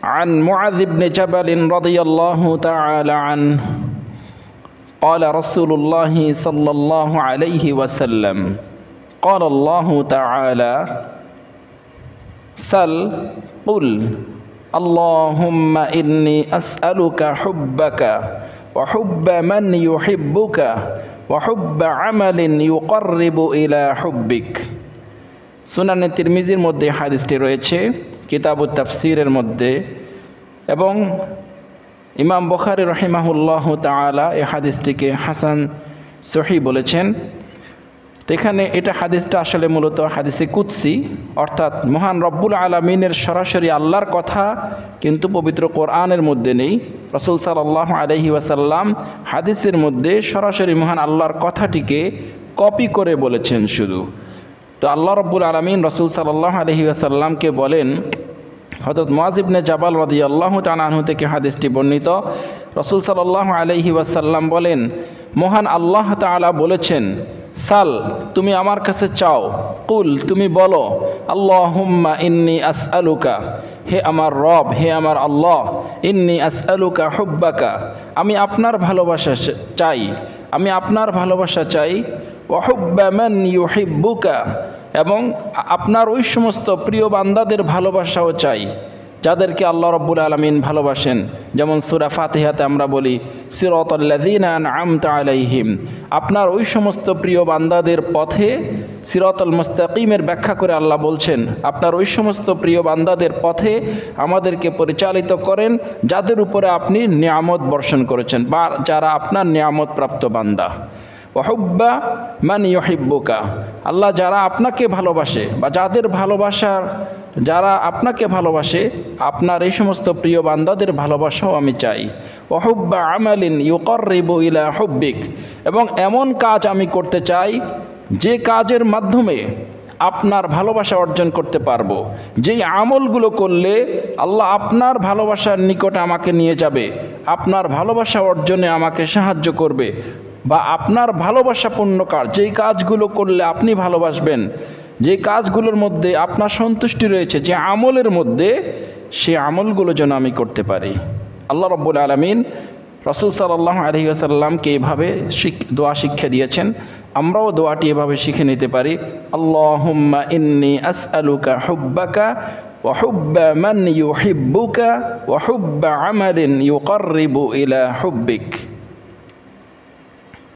عن معاذ بن جبل رضي الله تعالى عنه قال رسول الله صلى الله عليه وسلم قال الله تعالى سل قل اللهم إني أسألك حبك وحب من يحبك وحب عمل يقرب إلى حبك সুনানে তিরমিজির মধ্যে হাদিসটি রয়েছে, কিতাবুত তাফসীরের মধ্যে, এবং ইমাম বুখারী রাহিমাহুল্লাহু তাআলা এই হাদিসটিকে হাসান সহিহ বলেছেন। তো এখানে এটা হাদিসটা আসলে মূলত হাদিসে কুদসি, অর্থাৎ মহান রব্বুল আলামিনের সরাসরি আল্লাহর কথা কিন্তু পবিত্র কোরআনের মধ্যে নেই। রাসূল সাল্লাল্লাহু আলাইহি ওয়াসাল্লাম হাদিসের মধ্যে সরাসরি মহান আল্লাহর কথাটিকে কপি করে বলেছেন শুধু। তো আল্লাহ রব্বুল আলামিন রাসূল সাল্লাল্লাহু আলাইহি ওয়াসাল্লামকে বলেন, হযরত মুআয ইবনে জাবাল রাদিয়াল্লাহু তাআলা আনহু থেকে হাদিসটি বর্ণিত, রাসূল সাল্লাল্লাহু আলাইহি ওয়াসাল্লাম বলেন, মহান আল্লাহ তাআলা বলেছেন, সাল, তুমি আমার কাছে চাও, কুল, তুমি বলো, আল্লাহুম্মা ইন্নী আসআলুকা, হে আমার রব, হে আমার আল্লাহ, ইন্নী আসআলুকা হুব্বাকা, আমি আপনার ভালোবাসা চাই, আমি আপনার ভালোবাসা চাই, ওয়া হুব্বা মান ইউহিব্বুকা, এবং আপনার ওই সমস্ত প্রিয় বান্দাদের ভালোবাসাও চাই যাদেরকে আল্লাহ রব্বুল আলামিন ভালোবাসেন। যেমন সূরা ফাতিহাতে আমরা বলি সিরাতাল্লাযীনা আন'আমতা আলাইহিম, আপনার ওই সমস্ত প্রিয় বান্দাদের পথে, সিরাতাল মুস্তাকিমের ব্যাখ্যা করে আল্লাহ বলছেন, আপনার ওই সমস্ত প্রিয় বান্দাদের পথে আমাদেরকে পরিচালিত করেন যাদের উপরে আপনি নিয়ামত বর্ষণ করেছেন বা যারা আপনার নিয়ামত প্রাপ্ত বান্দা। ওয়াহুব্বা মান ইউহিব্বুকা, আল্লাহ যারা আপনাকে ভালোবাসে বা যাদের ভালোবাসার, যারা আপনাকে ভালোবাসে, আপনার এই সমস্ত প্রিয় বান্দাদের ভালোবাসাও আমি চাই। ওয়াহুব্বা আমালিন ইউকাররিবু ইলা হুব্বিক, এবং এমন কাজ আমি করতে চাই যে কাজের মাধ্যমে আপনার ভালোবাসা অর্জন করতে পারবো, যেই আমলগুলো করলে আল্লাহ আপনার ভালোবাসার নিকটে আমাকে নিয়ে যাবে, আপনার ভালোবাসা অর্জনে আমাকে সাহায্য করবে, বা আপনার ভালোবাসাপূর্ণ কাজ, যেই কাজগুলো করলে আপনি ভালোবাসবেন, যে কাজগুলোর মধ্যে আপনার সন্তুষ্টি রয়েছে, যে আমলের মধ্যে, সেই আমলগুলো যেন আমি করতে পারি। আল্লাহ রব্বুল আলামিন রাসূল সাল্লাল্লাহু আলাইহি ওয়াসাল্লামকে এভাবে দোয়া শিক্ষা দিয়েছেন, আমরাও দোয়াটি এভাবে শিখে নিতে পারি। আল্লাহুম্মা ইন্নী আসআলুকা হুব্বাকা ওয়া হুব্বা মান ইউহিব্বুকা ওয়া হুব্বা আমালিন ইউকাররিবু ইলা হুব্বিক।